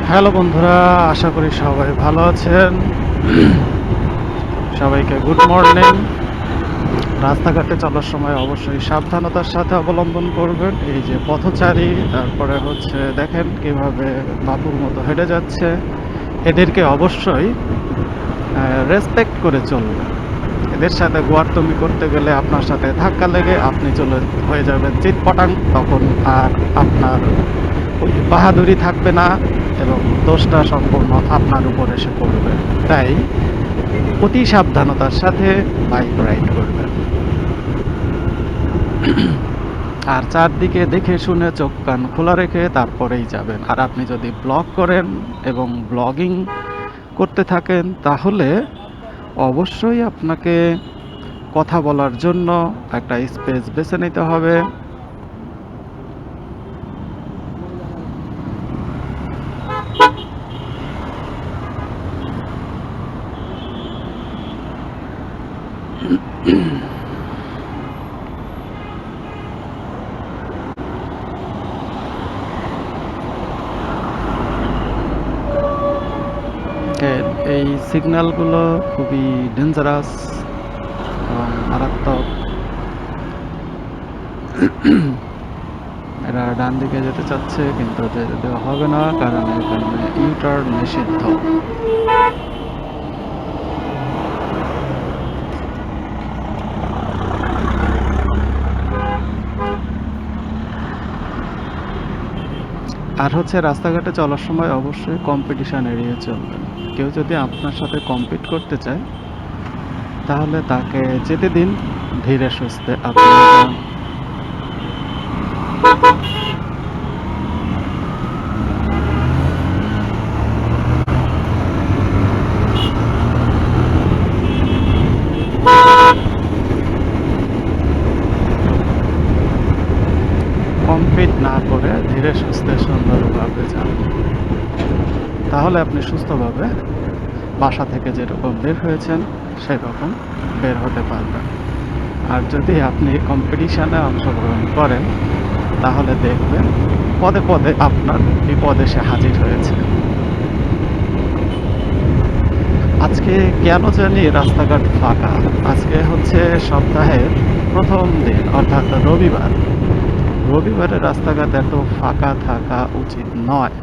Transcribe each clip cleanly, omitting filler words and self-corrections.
Hello বন্ধুরা, আশা করি সবাই ভালো আছেন। সবাইকে গুড মর্নিং। রাস্তাঘাটে চলার সময় অবশ্যই সাবধানতার সাথে অবলম্বন করবেন। এই যে পথচারী, তারপরে হচ্ছে দেখেন কিভাবে বাবুর মতো হেঁটে যাচ্ছে, এদেরকে অবশ্যই রেসপেক্ট করে চলবেন। এদের সাথে গোয়ার্তুমি করতে গেলে আপনার সাথে ধাক্কা লেগে আপনি হয়ে যাবেন চিৎপটাং। তখন আর আপনার ওই বাহাদুরি থাকবে না এবং দোষটা সম্পূর্ণ আপনার উপর এসে পড়বে। তাই অতি সাবধানতার সাথে বাইক রাইড করবেন। আর চারদিকে দেখে শুনে চোখ কান খোলা রেখে তারপরেই যাবেন। আর আপনি যদি ব্লগ করেন এবং ব্লগিং করতে থাকেন, তাহলে অবশ্যই আপনাকে কথা বলার জন্য একটা স্পেস বেছে নিতে হবে। এই সিগন্যালগুলো খুবই ডেঞ্জারাস এবং মারাত্মক। এরা ডান দিকে যেতে চাচ্ছে কিন্তু যেতে দেওয়া হবে না, কারণ এখানে ইউটার্ন নিষিদ্ধ। আর হচ্ছে রাস্তাঘাটে চলার সময় অবশ্যই কম্পিটিশন এড়িয়ে চলবেন। কেউ যদি আপনার সাথে কম্পিট করতে চায়, তাহলে তাকে যেতে দিন ধীরে সুস্থে। আপনি যান। কম্পিট না করে ধীরে সুস্থে সুন্দরভাবে যান। তাহলে আপনি সুস্থভাবে বাসা থেকে যেরকম বের হয়েছেন সেরকম বের হতে পারবেন। আর যদি আপনি কম্পিটিশনে অংশগ্রহণ করেন, তাহলে দেখবেন পদে পদে আপনার বিপদ এসে হাজির হয়েছে। আজকে কেন জানি রাস্তাঘাট ফাঁকা। আজকে হচ্ছে সপ্তাহের প্রথম দিন, অর্থাৎ রবিবার। রবিবারে রাস্তাঘাট এত ফাঁকা থাকা উচিত নয়।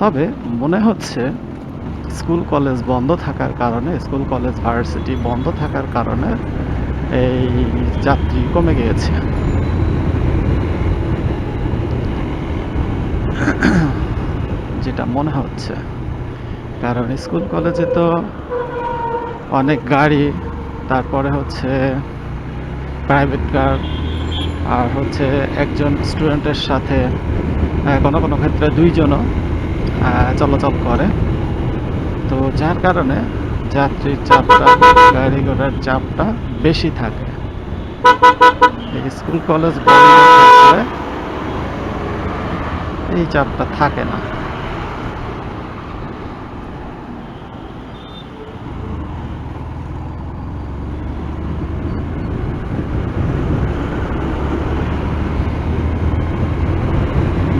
তবে মনে হচ্ছে স্কুল কলেজ বন্ধ থাকার কারণে, স্কুল কলেজ ভার্সিটি বন্ধ থাকার কারণে এই যাত্রী কমে গিয়েছে। যেটা মনে হচ্ছে, কারণ স্কুল কলেজে তো অনেক গাড়ি, তারপরে হচ্ছে প্রাইভেট কার, আর হচ্ছে একজন স্টুডেন্টের সাথে কোনো কোনো ক্ষেত্রে দুইজনও চলাচল করে। তো যার কারণে যাত্রীর চাপটা, গাড়ি ঘোড়ার চাপটা বেশি থাকে। এই স্কুল কলেজ বন্ধ থাকলে এই চাপটা থাকে না।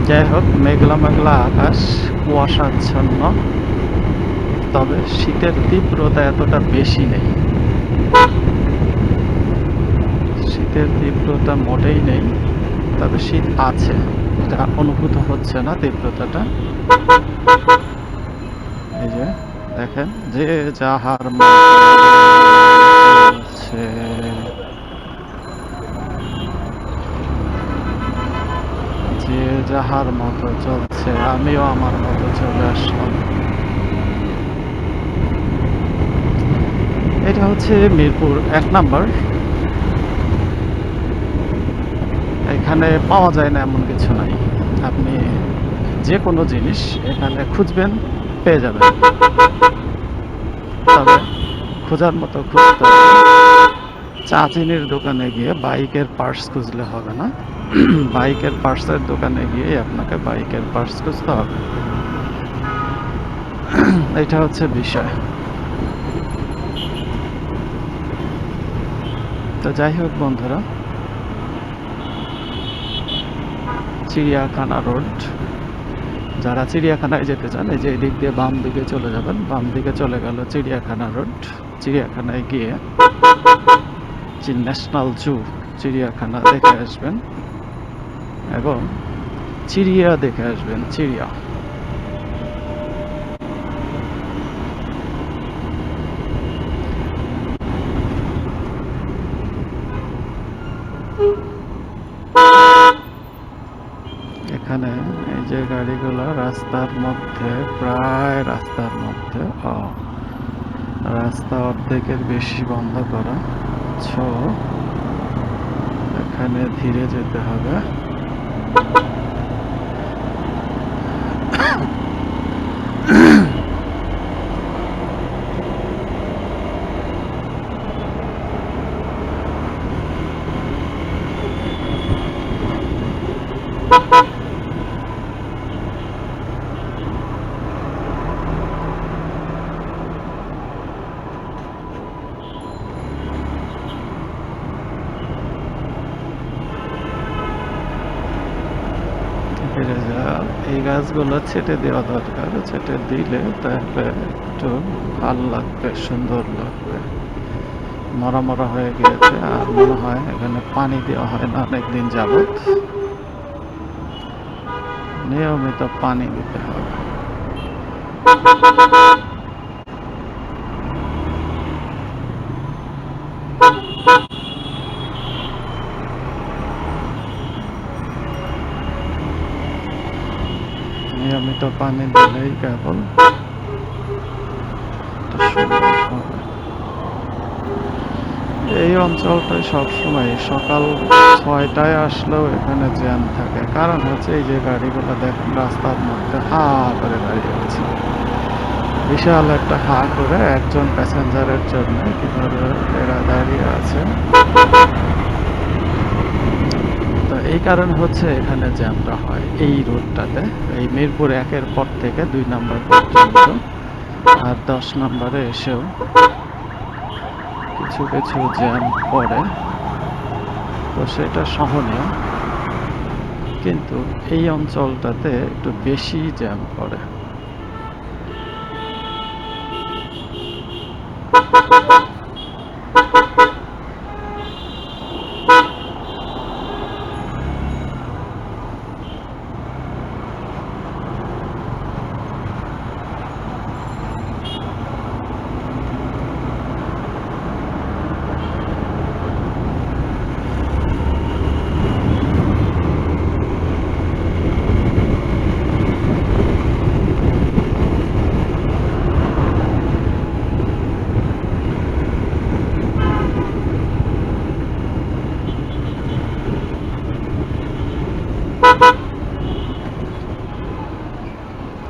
যাই হোক, মেঘলা মেঘলা আকাশ, কুয়াশাচ্ছন্ন, তবে শীতের তীব্রতা এতটা বেশি নেই। শীতের তীব্রতা মোটেই নেই, তবে শীত আছে, এটা অনুভূত হচ্ছে না তীব্রতাটা। এই যে দেখেন, যে যাহার চলছে, যে যাহার মতো চলছে, আমিও আমার মতো চলে আসলাম। এটা হচ্ছে মিরপুর 1 নম্বর। এখানে পাওয়া যায় না এমন কিছু নাই। আপনি যে কোনো জিনিস এখানে খুঁজবেন, পেয়ে যাবেন। তবে খোঁজার মতো খুঁজতে হবে। চা চিনির দোকানে গিয়ে বাইকের পার্টস খুঁজলে হবে না। বাইকের পার্টসের দোকানে গিয়ে আপনাকে বাইকের পার্টস খুঁজতে হবে। এটা হচ্ছে বিষয়। তো যাই হোক বন্ধুরা, চিড়িয়াখানা রোড। যারা চিড়িয়াখানায় যেতে চান এই যে এই দিক দিয়ে বাম দিকে চলে যাবেন, বাম দিকে চলে গেল চিড়িয়াখানা রোড। চিড়িয়াখানায় গিয়ে ন্যাশনাল জু চিড়িয়াখানা দেখে আসবেন এবং চিড়িয়া দেখে আসবেন। চিড়িয়া এখানে এই যে গাড়িগুলো রাস্তার মধ্যে, প্রায় রাস্তার মধ্যে, রাস্তা অর্ধেকের বেশি বন্ধ করা, সো এখানে ধীরে যেতে হবে। এই গাছগুলো ছেটে দেওয়া দরকার, ছেটে দিলে তাহলে একটু ভালো লাগবে, সুন্দর লাগবে। মরা মরা হয়ে গিয়েছে আর মনে হয় এখানে পানি দেওয়া হয় না অনেকদিন যাবত। নিয়মিত পানি দিতে হবে। নিয়মিত পানি দিলেই কেবল এই অঞ্চলটায় সবসময় সকাল 6টায় আসলেও এখানে জ্যাম থাকে। কারণ হচ্ছে এই যে গাড়িগুলো দেখেন রাস্তার মধ্যে হা করে দাঁড়িয়ে আছে, বিশাল একটা হা করে একজন প্যাসেঞ্জারের জন্য কিভাবে এরা দাঁড়িয়ে আছে। তো এই কারণ হচ্ছে এখানে জ্যামটা হয় এই রোডটাতে, এই মিরপুর 1-এর পর থেকে 2 নম্বর পর্যন্ত, আর 10 নম্বরে এসেও কিছু কিছু জ্যাম পড়ে, তো সেটা সহনীয়। কিন্তু এই অঞ্চলটাতে একটু বেশি জ্যাম পড়ে।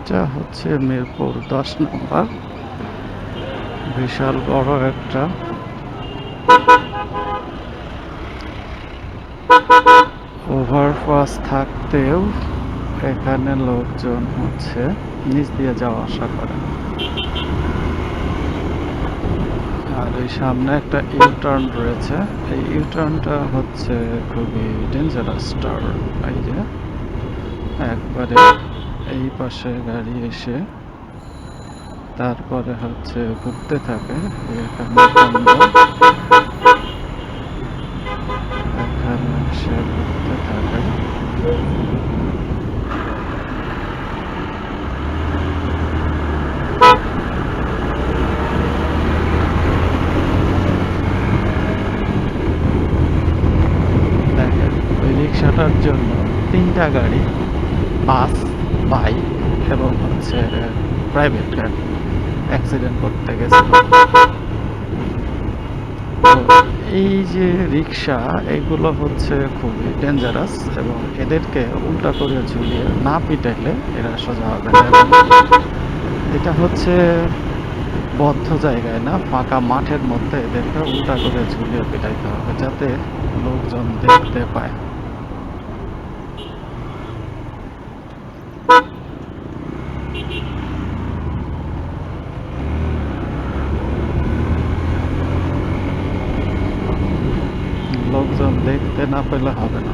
যা হচ্ছে মিরপুর 10 নম্বর, বিশাল বড় একটা ওভারপাস থাকতেও এখানে লোকজন হচ্ছে নিচ দিয়ে যাওয়া আসা করে। আর এই সামনে একটা ইউটার্ন রয়েছে, এই ইউটার্নটা হচ্ছে খুবই ডেঞ্জারাস টার্ন। এই যে একবারে এই পাশে গাড়ি এসে তারপরে হচ্ছে ঘুরতে থাকে, এখানে এসে ঘুরতে থাকে। দেখেন ওই রিক্সাটার জন্য 3টা গাড়ি, বাস, বাইক এবং হচ্ছে প্রাইভেট গাড়ি অ্যাক্সিডেন্ট করতে গেছে। এই যে রিক্সা, এগুলো হচ্ছে খুবই ডেঞ্জারাস এবং এদেরকে উল্টা করে ঝুলিয়ে না পিটাইলে এরা সোজা হবে না। এটা হচ্ছে বদ্ধ জায়গায় না, ফাঁকা মাঠের মধ্যে এদেরকে উল্টা করে ঝুলিয়ে পিটাইতে হবে যাতে লোকজন দেখতে পায়। লোকজন দেখতে না পেলে হবে না।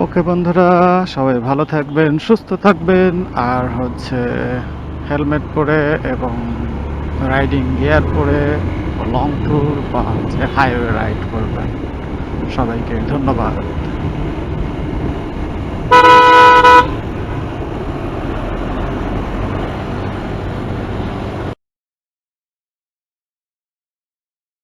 ওকে বন্ধুরা, সবাই ভালো থাকবেন, সুস্থ থাকবেন, আর হচ্ছে হেলমেট পরে এবং রাইডিং গিয়ার পরে লং ট্যুর বা হচ্ছে হাইওয়ে রাইড করবেন। সবাইকে ধন্যবাদ।